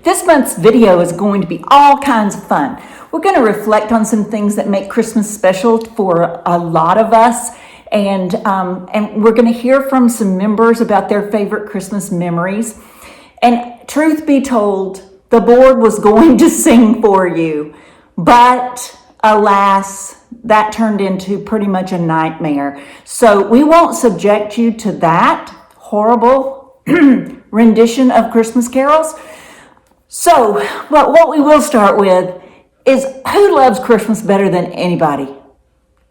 This month's video is going to be all kinds of fun. We're going to reflect on some things that make Christmas special for a lot of us, and we're going to hear from some members about their favorite Christmas memories. And truth be told, the board was going to sing for you, but alas, that turned into pretty much a nightmare. So we won't subject you to that horrible rendition of Christmas carols. So, what we will start with is, who loves Christmas better than anybody?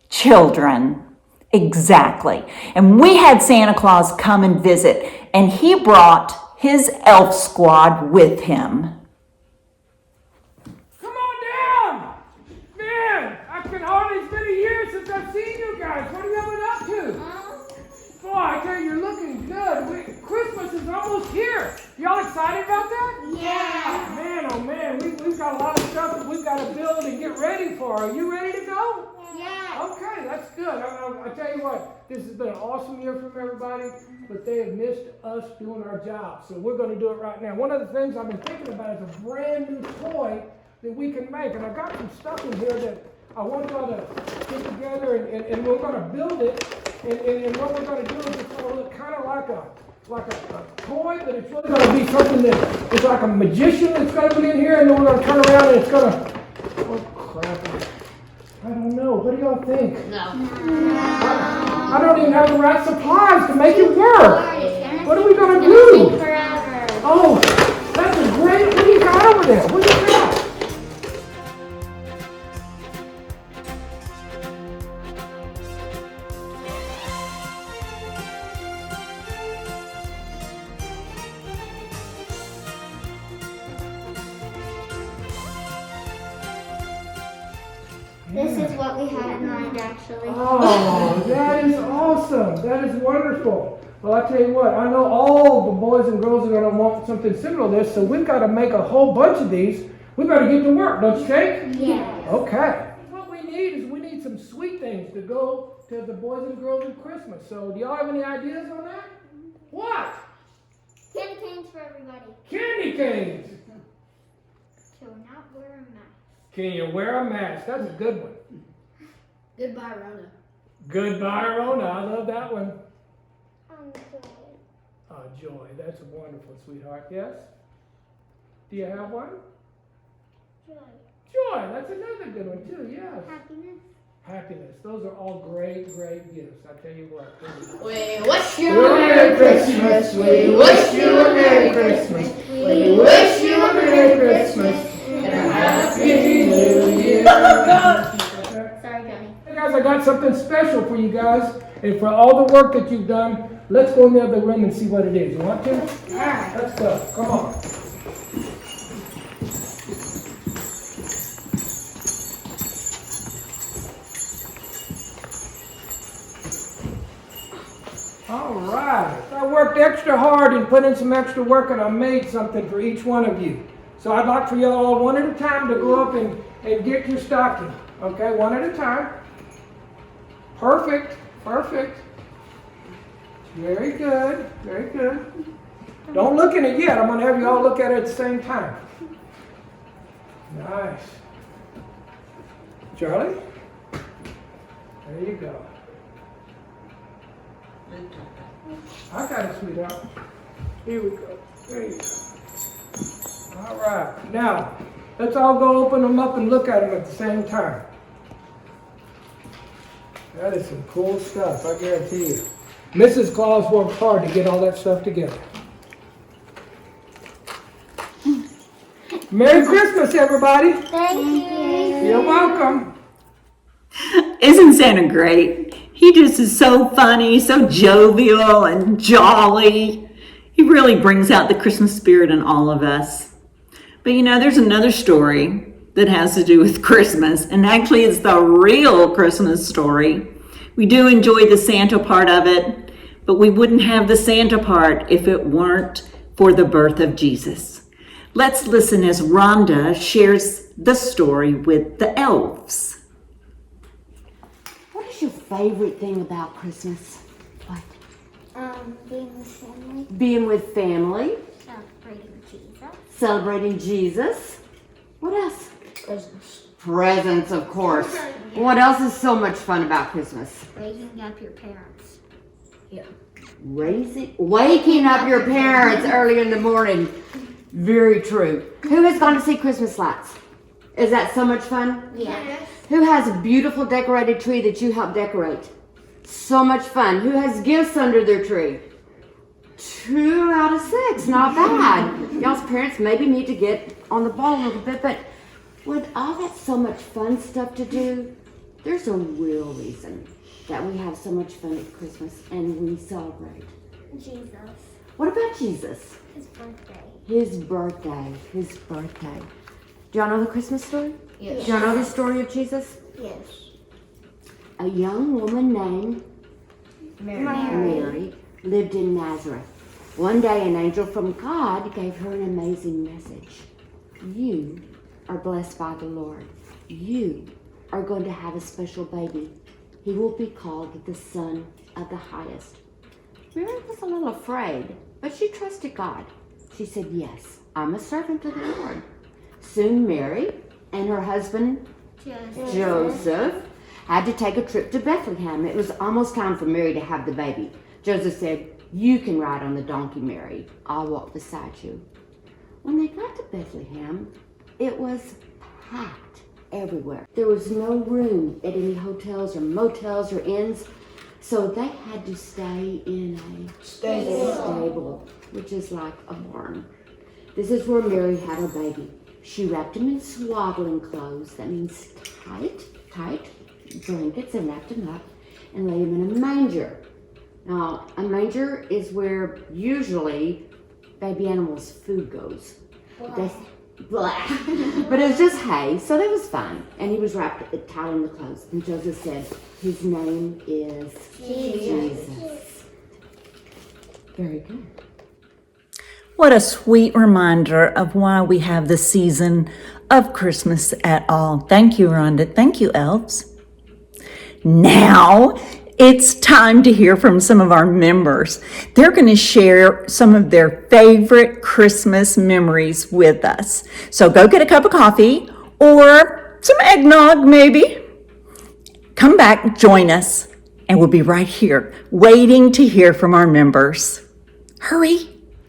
Children. Exactly. And we had Santa Claus come and visit, and he brought his elf squad with him. Come on down! Man, it's been a year since I've seen you guys. What are you been up to? Boy, I tell you, you're looking good. Christmas is almost here. Y'all excited about that? Yeah. Man, oh man, we've got a lot of stuff that we've got to build and get ready for. Are you ready to go? Yeah. Okay, that's good. I tell you what, this has been an awesome year from everybody, but they have missed us doing our job. So we're going to do it right now. One of the things I've been thinking about is a brand new toy that we can make. And I've got some stuff in here that I want y'all to get together, and we're going to build it. And what we're going to do is it's going to look kind of like a toy, but it's really going to be something that is like a magician that's going to be in here, and then we're going to turn around and it's going to, oh crap, I don't know, what do y'all think? No. I don't even have the right supplies to make it work. What are we going to do? Oh, that's a great, what do you got over there? What do you got? This is what we had in mind, actually. Oh, that is awesome. That is wonderful. Well, I tell you what, I know all the boys and girls are going to want something similar to this, so we've got to make a whole bunch of these. We've got to get to work, don't you think? Yeah. Okay. What we need some sweet things to go to the boys and girls at Christmas. So do y'all have any ideas on that? What? Candy canes for everybody. Candy canes. To not wear a mask. Can you wear a mask? That's a good one. Goodbye, Rhonda. Goodbye, Rhonda. I love that one. Joy. Joy. That's wonderful, sweetheart. Yes? Do you have one? Joy. Joy. That's another good one, too. Yes. Happiness. Happiness. Those are all great, great gifts. I tell you what. We wish you a Merry Christmas. We wish you a Merry Christmas. We wish you a Merry Christmas. And a Happy New Year. Sorry, Johnny. Hey guys, I got something special for you guys, and for all the work that you've done. Let's go in the other room and see what it is. You want to? Yeah. Let's go. Come on. All right. I worked extra hard and put in some extra work, and I made something for each one of you. So I'd like for you all one at a time to go up and get your stocking. Okay, one at a time. Perfect, perfect. Very good, very good. Don't look at it yet. I'm going to have you all look at it at the same time. Nice. Charley? There you go. I got it, sweetheart. Here we go. There you go. All right. Now, let's all go open them up and look at them at the same time. That is some cool stuff, I guarantee you. Mrs. Claus worked hard to get all that stuff together. Merry Christmas, everybody. Thank you. You're welcome. Isn't Santa great? He just is so funny, so jovial and jolly. He really brings out the Christmas spirit in all of us. But you know, there's another story that has to do with Christmas, and actually it's the real Christmas story. We do enjoy the Santa part of it, but we wouldn't have the Santa part if it weren't for the birth of Jesus. Let's listen as Rhonda shares the story with the Elves. What is your favorite thing about Christmas? What? Being with family, Being with family, celebrating Jesus. celebrating Jesus. What else? Presents. Presents, of course. What else is so much fun about Christmas? Waking up your parents. Waking up your parents early in the morning. Very true. Who has gone to see Christmas lights? Is that so much fun? Yeah. Who has a beautiful decorated tree that you helped decorate? So much fun. Who has gifts under their tree? 2 out of 6, not bad. Y'all's parents maybe need to get on the ball a little bit, but with all that so much fun stuff to do, there's a real reason that we have so much fun at Christmas and we celebrate. Jesus. What about Jesus? His birthday. His birthday. His birthday. Do y'all know the Christmas story? Yes. Do y'all know the story of Jesus? Yes. A young woman named Mary. Mary lived in Nazareth. One day an angel from God gave her an amazing message. You are blessed by the Lord. You are going to have a special baby. He will be called the Son of the Highest. Mary was a little afraid, but she trusted God. She said, yes, I'm a servant of the Lord. Soon Mary and her husband Joseph had to take a trip to Bethlehem. It was almost time for Mary to have the baby. Joseph said, you can ride on the donkey, Mary. I'll walk beside you. When they got to Bethlehem, it was packed everywhere. There was no room at any hotels or motels or inns, so they had to stay in a stable, which is like a barn. This is where Mary had her baby. She wrapped him in swaddling clothes, that means tight blankets, and wrapped him up and laid him in a manger. Now, a manger is where usually baby animals' food goes. Blah. But it was just hay, so that was fine. And he was wrapped tight in the clothes. And Joseph said, his name is Jesus. Very good. What a sweet reminder of why we have the season of Christmas at all. Thank you, Rhonda. Thank you, Elves. Now it's time to hear from some of our members. They're going to share some of their favorite Christmas memories with us. So go get a cup of coffee or some eggnog, maybe. Come back, join us, and we'll be right here waiting to hear from our members. Hurry.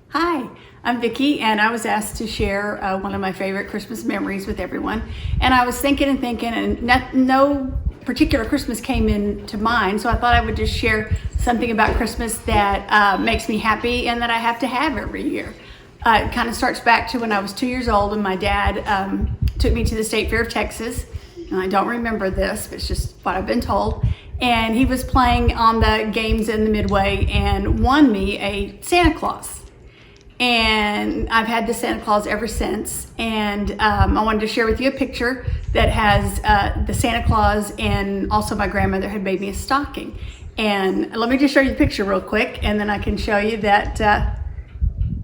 Hi, I'm Vickie, and I was asked to share one of my favorite Christmas memories with everyone. And I was thinking, and no particular Christmas came into mind, so I thought I would just share something about Christmas that makes me happy and that I have to have every year. It kind of starts back to when I was 2 years old and my dad took me to the State Fair of Texas. And I don't remember this, but it's just what I've been told. And he was playing on the games in the Midway and won me a Santa Claus. And I've had the Santa Claus ever since. And I wanted to share with you a picture that has the Santa Claus, and also my grandmother had made me a stocking. And let me just show you the picture real quick, and then I can show you that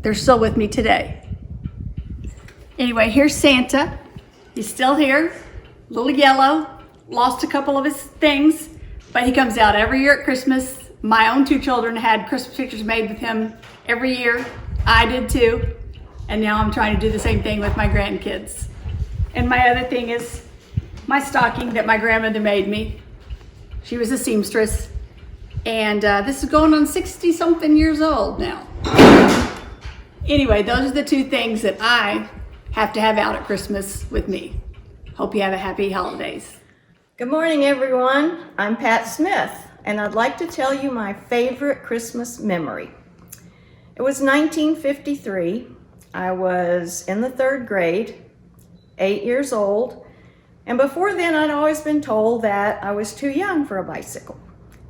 they're still with me today. Anyway, here's Santa. He's still here, a little yellow, lost a couple of his things, but he comes out every year at Christmas. My own 2 children had Christmas pictures made with him every year. I did too, and now I'm trying to do the same thing with my grandkids. And my other thing is my stocking that my grandmother made me. She was a seamstress, and this is going on 60-something years old now. Anyway, those are the 2 things that I have to have out at Christmas with me. Hope you have a happy holidays. Good morning, everyone. I'm Pat Smith, and I'd like to tell you my favorite Christmas memory. It was 1953. I was in the 3rd grade, 8 years old, and before then I'd always been told that I was too young for a bicycle.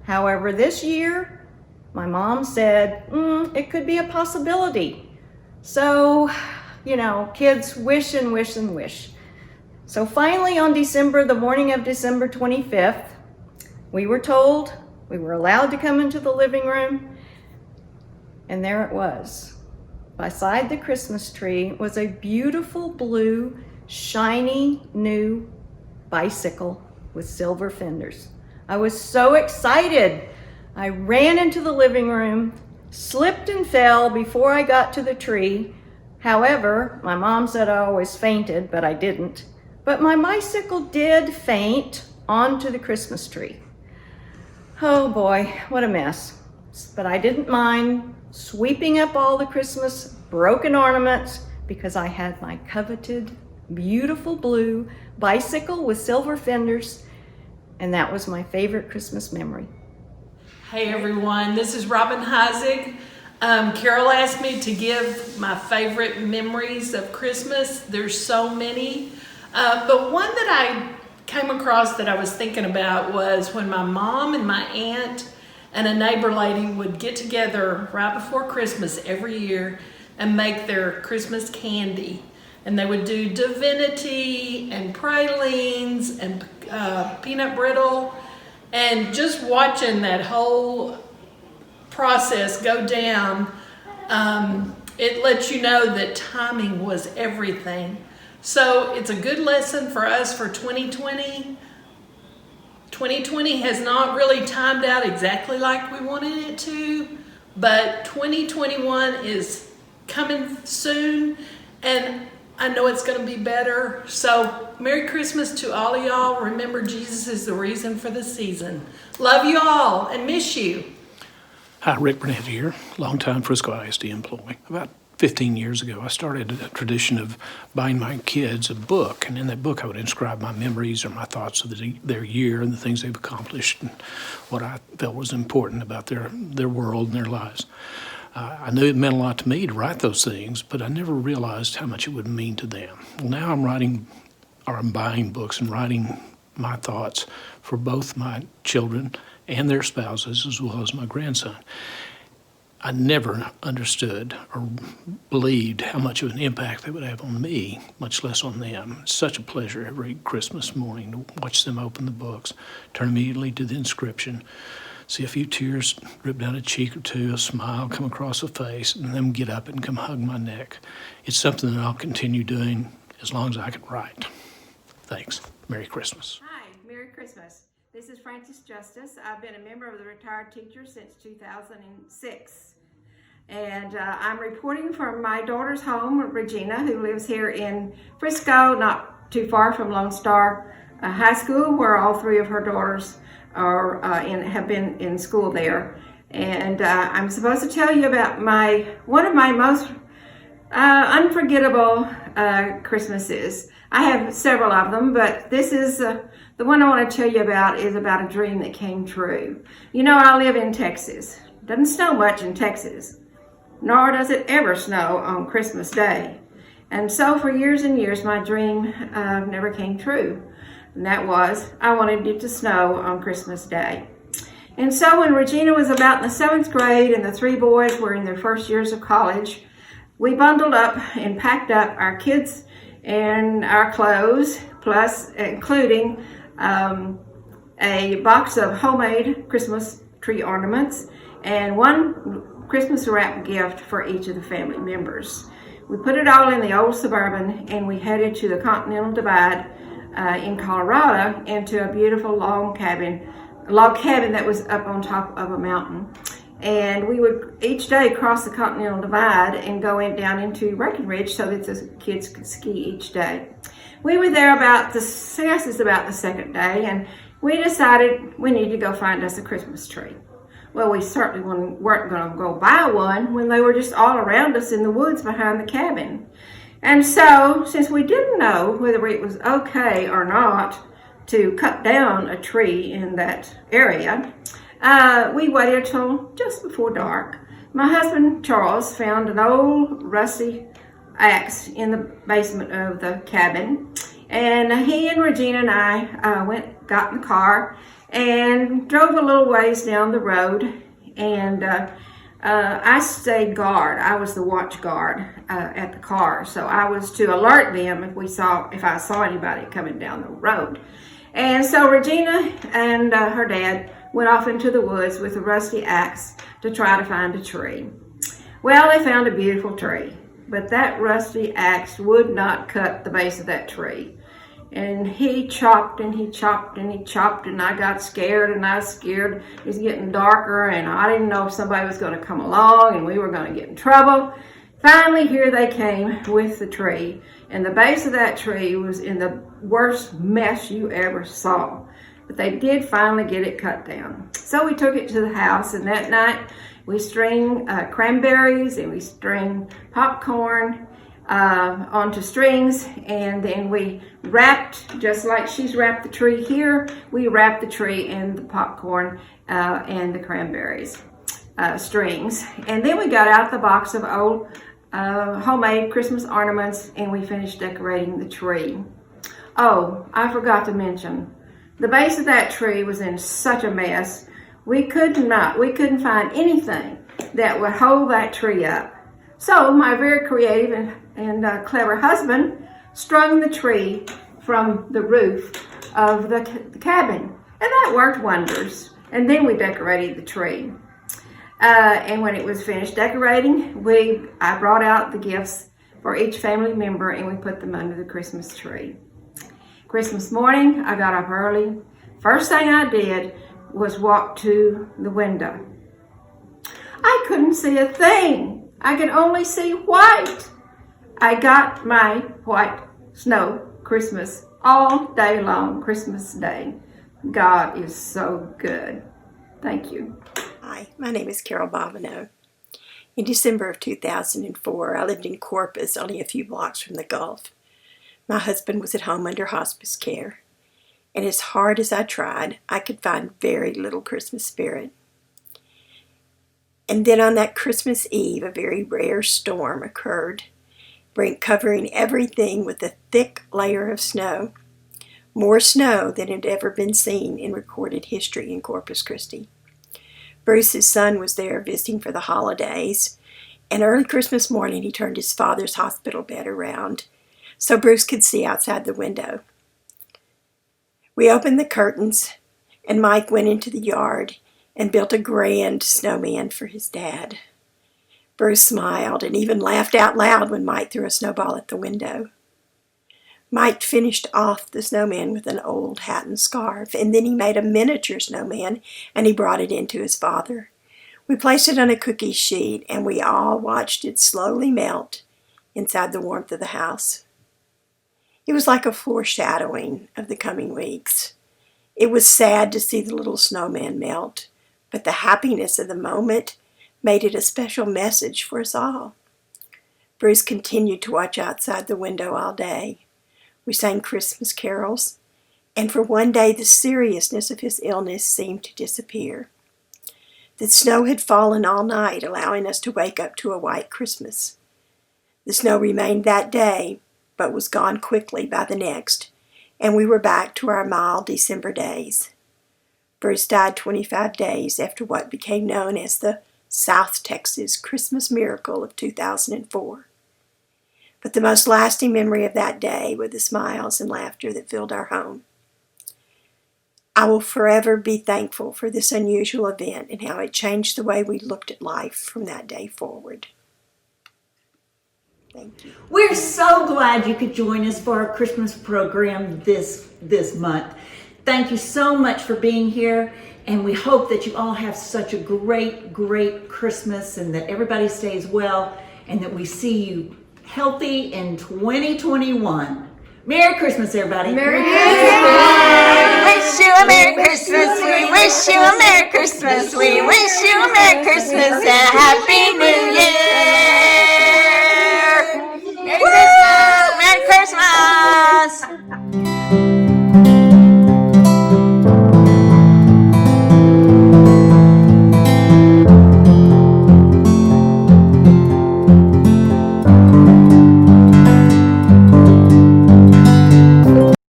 However, this year, my mom said, it could be a possibility. So, kids wish and wish and wish. So finally on the morning of December 25th, we were told we were allowed to come into the living room, and there it was. Beside the Christmas tree was a beautiful blue, shiny, new bicycle with silver fenders. I was so excited. I ran into the living room, slipped and fell before I got to the tree. However, my mom said I always fainted, but I didn't. But my bicycle did faint onto the Christmas tree. Oh boy, what a mess. But I didn't mind sweeping up all the Christmas broken ornaments because I had my coveted, beautiful blue bicycle with silver fenders, and that was my favorite Christmas memory. Hey everyone, this is Robin Heisig. Carol asked me to give my favorite memories of Christmas. There's so many, but one that I came across that I was thinking about was when my mom and my aunt and a neighbor lady would get together right before Christmas every year and make their Christmas candy. And they would do divinity and pralines and peanut brittle. And just watching that whole process go down, it lets you know that timing was everything. So it's a good lesson for us for 2020. 2020 has not really timed out exactly like we wanted it to, but 2021 is coming soon, and I know it's going to be better. So Merry Christmas to all of y'all. Remember, Jesus is the reason for the season. Love you all and miss you. Hi, Rick Burnett here, longtime Frisco ISD employee. About 15 years ago, I started a tradition of buying my kids a book, and in that book I would inscribe my memories or my thoughts of their year and the things they've accomplished and what I felt was important about their world and their lives. I knew it meant a lot to me to write those things, but I never realized how much it would mean to them. Well, now I'm buying books and writing my thoughts for both my children and their spouses, as well as my grandson. I never understood or believed how much of an impact they would have on me, much less on them. It's such a pleasure every Christmas morning to watch them open the books, turn immediately to the inscription, see a few tears drip down a cheek or two, a smile come across a face, and them get up and come hug my neck. It's something that I'll continue doing as long as I can write. Thanks. Merry Christmas. Hi, Merry Christmas. This is Frances Justice. I've been a member of the Retired Teachers since 2006. And I'm reporting from my daughter's home, Regina, who lives here in Frisco, not too far from Lone Star High School, where all three of her daughters have been in school there. And I'm supposed to tell you about one of my most unforgettable Christmases. I have several of them, but this is the one I want to tell you about is about a dream that came true. You know, I live in Texas. It doesn't snow much in Texas, nor does it ever snow on Christmas Day. And so for years and years, my dream never came true. And that was, I wanted it to snow on Christmas Day. And so when Regina was about in the 7th grade and the three boys were in their first years of college, we bundled up and packed up our kids and our clothes, plus including a box of homemade Christmas tree ornaments and one Christmas wrap gift for each of the family members. We put it all in the old Suburban and we headed to the Continental Divide in Colorado into a beautiful log cabin that was up on top of a mountain. And we would each day cross the Continental Divide and go down into Breckenridge so that the kids could ski each day. We were there about the second day, and we decided we needed to go find us a Christmas tree. Well, we certainly weren't going to go buy one when they were just all around us in the woods behind the cabin. And so, since we didn't know whether it was okay or not to cut down a tree in that area, we waited till just before dark. My husband, Charles, found an old rusty axe in the basement of the cabin, and he and Regina and I got in the car and drove a little ways down the road, and I stayed guard. I was the watch guard at the car, so I was to alert them if I saw anybody coming down the road. And so Regina and her dad went off into the woods with a rusty axe to try to find a tree. Well, they found a beautiful tree, but that rusty axe would not cut the base of that tree. And he chopped and he chopped and he chopped, and I got scared, and I was scared. It was getting darker, and I didn't know if somebody was going to come along and we were going to get in trouble. Finally, here they came with the tree, and the base of that tree was in the worst mess you ever saw. But they did finally get it cut down. So we took it to the house, and that night we string cranberries and we string popcorn onto strings, and then we wrapped, just like she's wrapped the tree here, we wrapped the tree in the popcorn and the cranberries strings. And then we got out the box of old homemade Christmas ornaments, and we finished decorating the tree. Oh, I forgot to mention, the base of that tree was in such a mess, we couldn't find anything that would hold that tree up. So my very creative and clever husband strung the tree from the roof of the cabin, and that worked wonders. And then we decorated the tree. And when it was finished decorating, I brought out the gifts for each family member, and we put them under the Christmas tree. Christmas morning, I got up early. First thing I did was walk to the window. I couldn't see a thing. I could only see white. I got my white snow Christmas all day long, Christmas Day. God is so good. Thank you. Hi, my name is Carol Bobineau. In December of 2004, I lived in Corpus, only a few blocks from the Gulf. My husband was at home under hospice care, and as hard as I tried, I could find very little Christmas spirit. And then on that Christmas Eve, a very rare storm occurred, covering everything with a thick layer of snow, more snow than had ever been seen in recorded history in Corpus Christi. Bruce's son was there visiting for the holidays, and early Christmas morning he turned his father's hospital bed around so Bruce could see outside the window. We opened the curtains, and Mike went into the yard and built a grand snowman for his dad. Bruce smiled and even laughed out loud when Mike threw a snowball at the window. Mike finished off the snowman with an old hat and scarf, and then he made a miniature snowman, and he brought it in to his father. We placed it on a cookie sheet, and we all watched it slowly melt inside the warmth of the house. It was like a foreshadowing of the coming weeks. It was sad to see the little snowman melt, but the happiness of the moment made it a special message for us all. Bruce continued to watch outside the window all day. We sang Christmas carols, and for one day the seriousness of his illness seemed to disappear. The snow had fallen all night, allowing us to wake up to a white Christmas. The snow remained that day, but was gone quickly by the next, and we were back to our mild December days. Bruce died 25 days after what became known as the South Texas Christmas Miracle of 2004. But the most lasting memory of that day were the smiles and laughter that filled our home. I will forever be thankful for this unusual event and how it changed the way we looked at life from that day forward. Thank you. We're so glad you could join us for our Christmas program this month. Thank you so much for being here, and we hope that you all have such a great Christmas, and that everybody stays well, and that we see you healthy in 2021. Merry Christmas, everybody. Merry Wish you a Merry Christmas. We wish you a Merry Christmas. We wish you a Merry Christmas and a Happy New Year.